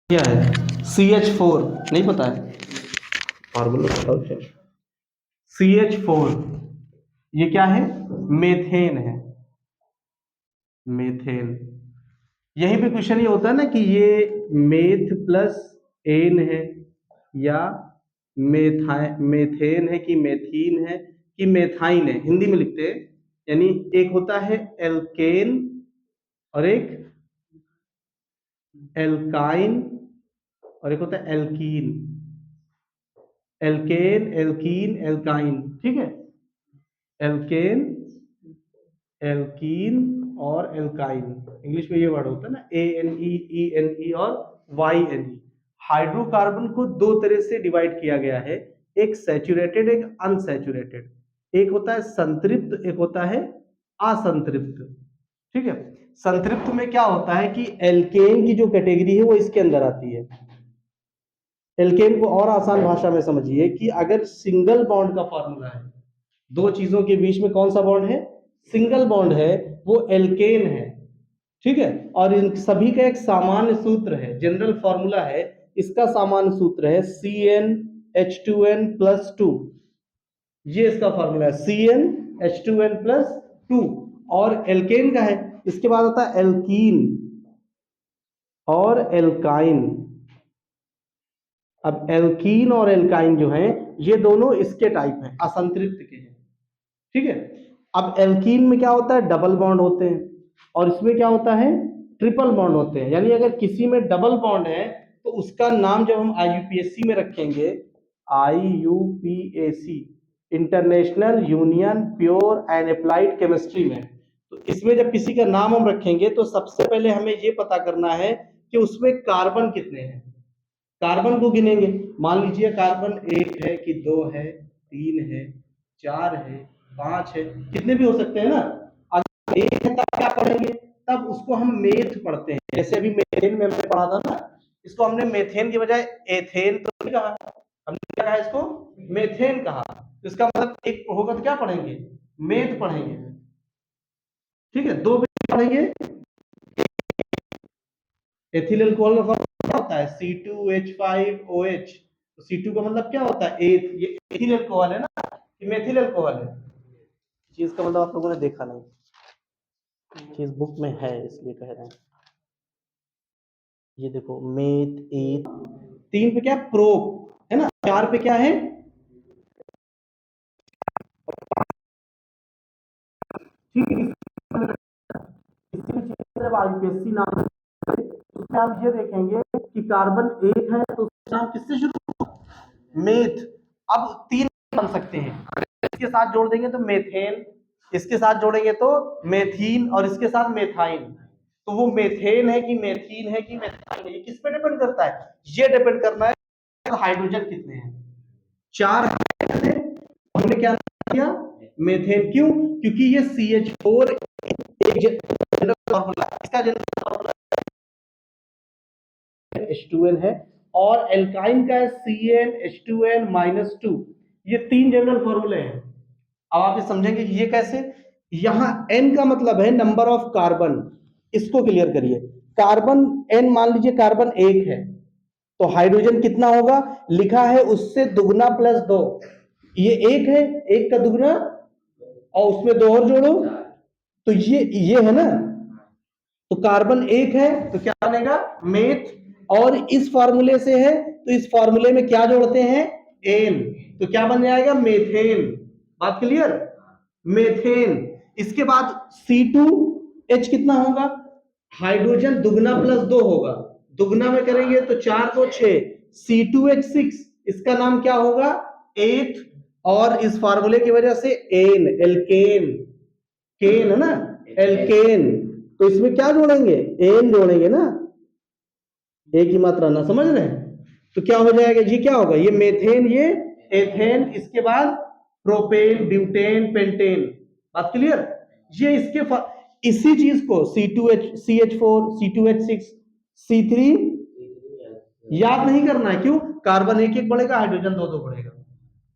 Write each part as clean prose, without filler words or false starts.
क्या है CH4 नहीं पता है फॉर्मूला बताओ क्या CH4 ये क्या है मेथेन है मेथेन यहीं पे क्वेश्चन ये होता है ना कि ये मेथ प्लस एन है या मेथेन है कि मेथीन है कि मेथाइन है हिंदी में लिखते हैं यानी एक होता है एल्केन और एक एल्काइन और एक होता है एल्कीन एल्केन एल्कीन एल्काइन ठीक है एल्केन एल्कीन और एल्काइन इंग्लिश में ये वर्ड होता है ना ANE और YNE हाइड्रोकार्बन को दो तरह से डिवाइड किया गया है एक सैचुरेटेड एक अनसैचुरेटेड एक होता है संतृप्त एक होता है असंतृप्त ठीक है संतृप्त में क्या होता है कि एल्केन की जो कैटेगरी है वो इसके अंदर आती है एल्केन को और आसान भाषा में समझिए कि अगर सिंगल बॉन्ड का फॉर्मूला है दो चीजों के बीच में कौन सा बॉन्ड है सिंगल बॉन्ड है वो एल्केन है ठीक है और इन सभी का एक सामान्य सूत्र है जनरल फॉर्मूला है इसका सामान्य सूत्र है CnH2n+2 ये इसका फॉर्मूला है CnH2n+2 और एल्केन का है इसके बाद आता है एल्कीन और एल्काइन अब एल्कीन और एल्काइन जो हैं ये दोनों इसके टाइप हैं असंतृप्त के हैं ठीक है अब एल्कीन में क्या होता है डबल बॉन्ड होते हैं और इसमें क्या होता है ट्रिपल बॉन्ड होते हैं यानी अगर किसी में डबल बॉन्ड है तो उसका नाम जब हम IUPAC में रखेंगे IUPAC international union pure and applied chemistry में तो इसमें जब किसी का नाम हम रखेंगे तो सबसे पहले हमें ये पता करना है कि उसमें कार्बन कितने हैं कार्बन को गिनेंगे मान लीजिए कार्बन 1 है कि 2 है 3 है 4 है 5 है कितने भी हो सकते हैं ना अगर 1 है तब क्या पढ़ेंगे तब उसको हम मेथ पढ़ते हैं जैसे अभी मेथेन में हमने पढ़ा था ना इसको हमने मेथेन की बजाय एथेन तो नहीं कहा हमने क्या कहा इसको मेथेन कहा तो इसका मतलब एक होगा तो क्या पढ़ेंगे मेथ पढ़ेंगे ठीक है दो भी पढ़ेंगे एथिल अल्कोहल का फॉर्मूला क्या होता है C2H5OH तो C2 का मतलब क्या होता है ये एथिल अल्कोहल है ना कि मेथिल अल्कोहल है चीज का मतलब आप लोगों ने देखा नहीं चीज बुक में है इसलिए कह रहे हैं ये देखो मेथ एथ 3 पे क्या प्रो है ना 4 पे क्या है ठीक है जब IUPAC नाम उसमें हम ये देखेंगे कि कार्बन 1 है तो उसका नाम किससे शुरू मेथ अब 3 बन सकते हैं इसके साथ जोड़ देंगे तो मेथेन इसके साथ जोड़ेंगे तो मेथीन और इसके साथ मेथाइन तो वो मेथेन है कि मेथीन है कि मेथाइन है ये किस पे डिपेंड करता है ये डिपेंड करना है हाइड्रोजन कितने हैं 4 है हमने क्या किया मेथेन क्यों क्योंकि ये CH4 एक जनरल फॉर्मूला इसका जनरल फॉर्मूला H2n है और एल्काइन का है CnH2n-2 ये 3 जनरल फॉर्मूले हैं अब आप ये समझेंगे कि ये कैसे यहां n का मतलब है नंबर ऑफ कार्बन इसको क्लियर करिए कार्बन n मान लीजिए कार्बन 1 है तो हाइड्रोजन कितना होगा लिखा है उससे दुगना प्लस 2 ये 1 है 1 का दुगना और उसमें 2 और जोड़ो तो ये है ना तो कार्बन 1 है तो क्या बनेगा मेथ और इस फॉर्मूले से है तो इस फॉर्मूले में क्या जोड़ते हैं एन तो क्या बन जाएगा मेथेन बात क्लियर मेथेन इसके बाद C2H कितना होगा हाइड्रोजन दुगना प्लस 2 होगा दुगना में करेंगे तो 4 को 6 C2H6 इसका नाम क्या होगा एथ और इस फार्मूले की वजह से एन एल्केन केन है ना एल्केन तो इसमें क्या जोड़ेंगे एन जोड़ेंगे ना एक ही मात्रा ना समझ रहे हैं तो क्या हो जाएगा जी क्या होगा ये मेथेन ये एथेन इसके बाद प्रोपेन ब्यूटेन पेंटेन बात क्लियर ये इसी चीज को CH4 C2H6 C3 याद नहीं करना है क्यों कार्बन एक एक बढ़ेगा हाइड्रोजन दो दो बढ़ेगा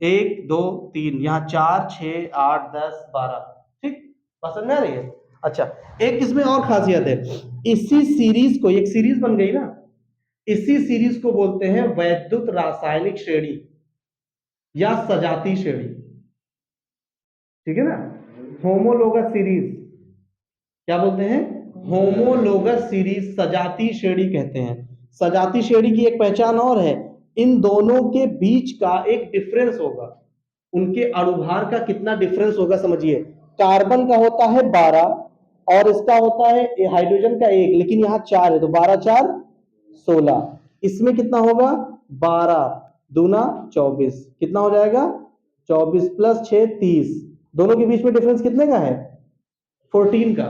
1 2 3 यहाँ 4 6 8 10 12 ठीक बात समझ में आ रही है अच्छा एक इसमें और खासियत है इसी सीरीज को एक सीरीज बन गई ना इसी सीरीज को बोलते हैं वैद्युत रासायनिक श्रेणी या सजाती श्रेणी, ठीक है ना। होमोलोगस सीरीज क्या बोलते हैं, होमोलोगस सीरीज, सजाती श्रेणी कहते हैं। सजाती श्रेणी की एक पहचान और है, इन दोनों के बीच का एक डिफरेंस होगा, उनके अणुभार का कितना डिफरेंस होगा समझिए। कार्बन का होता है 12 और इसका होता है हाइड्रोजन का 1, लेकिन यहाँ 4 है तो 12 4 16। इसमें कितना होगा, 12 दूना 24, कितना हो जाएगा 24 प्लस 6 30। दोनों के बीच में डिफरेंस कितने का है, 14 का।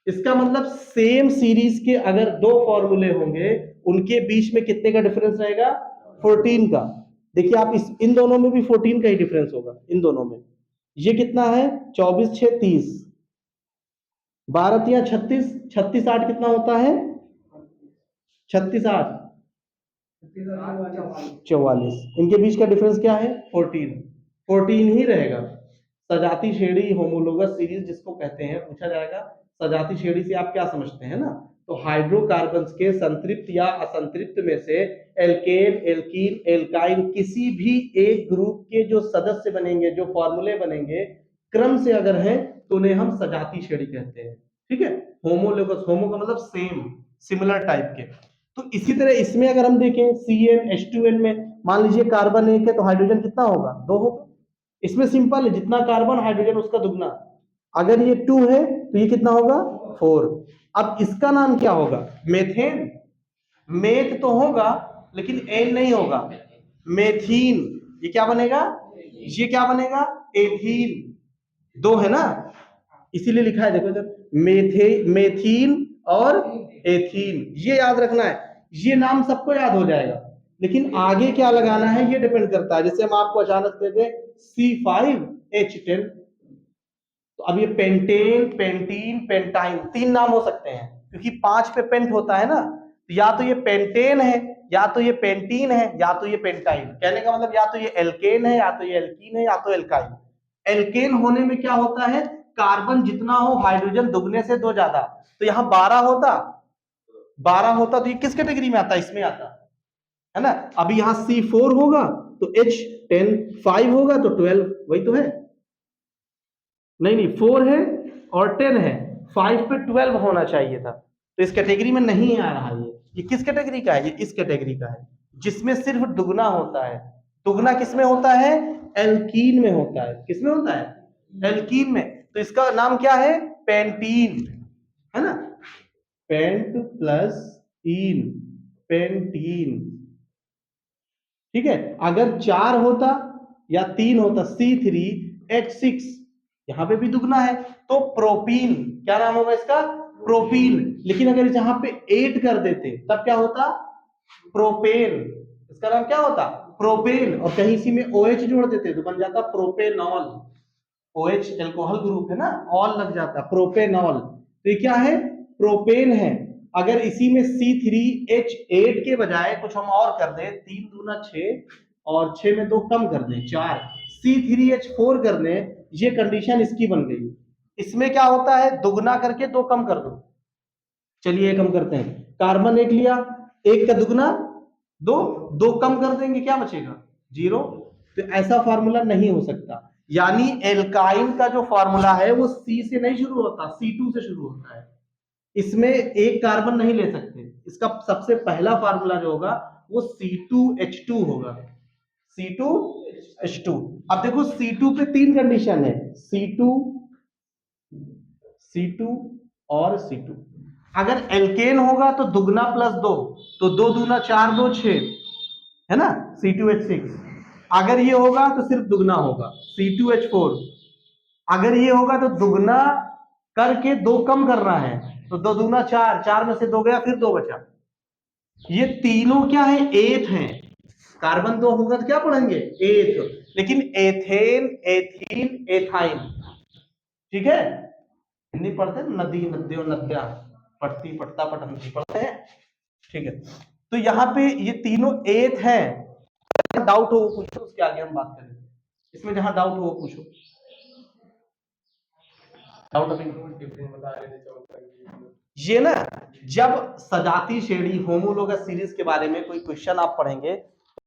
इसका मतलब सेम सीरीज के अगर दो फॉर्मूले होंगे उनके बीच में कितने का डिफरेंस रहेगा, 14 का। देखिए आप इन दोनों में भी 14 का ही डिफरेंस होगा, इन दोनों में। ये कितना है 24 6 30, 12 3 36, 36 8 कितना होता है, 36 8 44। इनके बीच का डिफरेंस क्या है 14 ही रहेगा। सजाती श्रेणी होमोलोगस सीरीज जिसको कहते हैं, पूछा जाएगा सजाती श्रेणी से आप क्या समझते हैं ना, तो हाइड्रोकार्बन्स के संतृप्त या असंतृप्त में से एल्केन एल्कीन एल्काइन किसी भी एक ग्रुप के जो सदस्य बनेंगे, जो फॉर्मूले बनेंगे क्रम से अगर है तो उन्हें हम सजाती श्रेणी कहते हैं, ठीक है। होमोलोगस, होमो का मतलब सेम, सिमिलर टाइप के। तो इसी तरह इसमें अगर हम देखें CnH2n में मान लीजिए कार्बन 1 है तो हाइड्रोजन कितना होगा 2 होगा। इसमें सिंपल है, जितना कार्बन हाइड्रोजन उसका दुगना। अगर ये 2 है तो ये कितना होगा 4। अब इसका नाम क्या होगा, मेथेन। मेथ तो होगा लेकिन एन नहीं होगा, मेथीन। ये क्या बनेगा, ये क्या बनेगा एथीन। दो है ना, इसीलिए लिखा है देखो इधर, मेथीन और एथीन। ये याद रखना है, ये नाम सबको याद हो जाएगा, लेकिन आगे क्या लगाना है ये डिपेंड करता है। जैसे हम आपको अचानक दे दें C5H10, तो अब ये पेंटेन पेंटीन पेंटाइन 3 नाम हो सकते हैं, क्योंकि 5 पे पेंट होता है ना, तो या तो ये पेंटेन है, या तो ये पेंटीन है, या तो ये पेंटाइन। कहने का मतलब या तो ये एल्केन है, या तो ये एल्कीन है, या तो एल्काइन। एल्केन होने में क्या होता है, कार्बन जितना हो हाइड्रोजन दुगने से 2 ज्यादा। तो यहाँ 12 होता तो ये किस कैटेगरी में आता, इसमें आता है ना। अभी यहाँ C4 होगा तो H10, 5 होगा तो 12, वही तो है। नहीं नहीं 4 है और 10 है, 5 पे 12 होना चाहिए था, तो इस कैटेगरी में नहीं आ रहा। ये किस कैटेगरी का है, ये इस कैटेगरी का है जिसमें सिर्फ दुगना होता है। दुगना किसमें होता है, एल्कीन में होता है। किसमें होता है, एल्कीन में। तो इसका नाम क्या है, पेंटीन, है ना। पेंट प्लस इन, पेंटीन, ठीक है। अगर 4 होता या 3 होता C3H6, यहां पे भी दुगना है तो प्रोपीन। क्या नाम होगा इसका, प्रोपीन। लेकिन अगर जहां पे 8 कर देते तब क्या होता, प्रोपेन। इसका नाम क्या होता, प्रोपेन। और कहीं इसी में OH जोड़ देते तो बन जाता प्रोपेनॉल। OH एल्कोहल ग्रुप है ना, ऑल लग जाता प्रोपेनॉल। तो ये क्या है, प्रोपेन है। अगर इसी में C3H8 के बजाय कुछ हम और कर दें, 3 दूना 6 और 6 में 2 कम कर दें 4, C3H4 कर दें, ये कंडीशन इसकी बन गई। इसमें क्या होता है, दुगना करके 2 कम कर दो। चलिए कम करते हैं, कार्बन 1 लिया, 1 का दुगना 2, 2 कम कर देंगे क्या बचेगा 0। तो ऐसा फार्मूला नहीं हो सकता। यानी एल्काइन का जो फार्मूला है वो C से नहीं शुरू होता, C2 से शुरू होता है। इसमें एक कार्बन नहीं ले सकते। इसका सबसे पहला फार्मूला जो होगा वो C2H2 होगा, C2H2। अब देखो C2 पे 3 कंडीशन है, C2 C2 और C2। अगर एल्केन होगा तो दुगना प्लस 2, तो 2 दूना 4 2 6, है ना, C2H6। अगर ये होगा तो सिर्फ दुगना होगा C2H4। अगर ये होगा तो दुगना करके 2 कम करना है, तो 2 दूना 4, 4 में से 2 गया फिर 2 बचा। ये तीनों क्या है, एथ हैं। कार्बन 2 होगा तो क्या पढ़ेंगे, एथ। लेकिन एथेन एथीन एथाइन, ठीक है। हिंदी पढ़ते हैं, नदी नद्यो नद्या, पढ़ती पढ़ता पठंती पढ़ते हैं, ठीक है। तो यहाँ पे ये तीनों एथ हैं। डाउट हो वो पूछो, उसके आगे हम बात करेंगे। इसमें जहां डाउट हो वो पूछो। ये ना जब सजाती श्रेणी होमोलोगस सीरीज के बारे में कोई क्वेश्चन आप पढ़ेंगे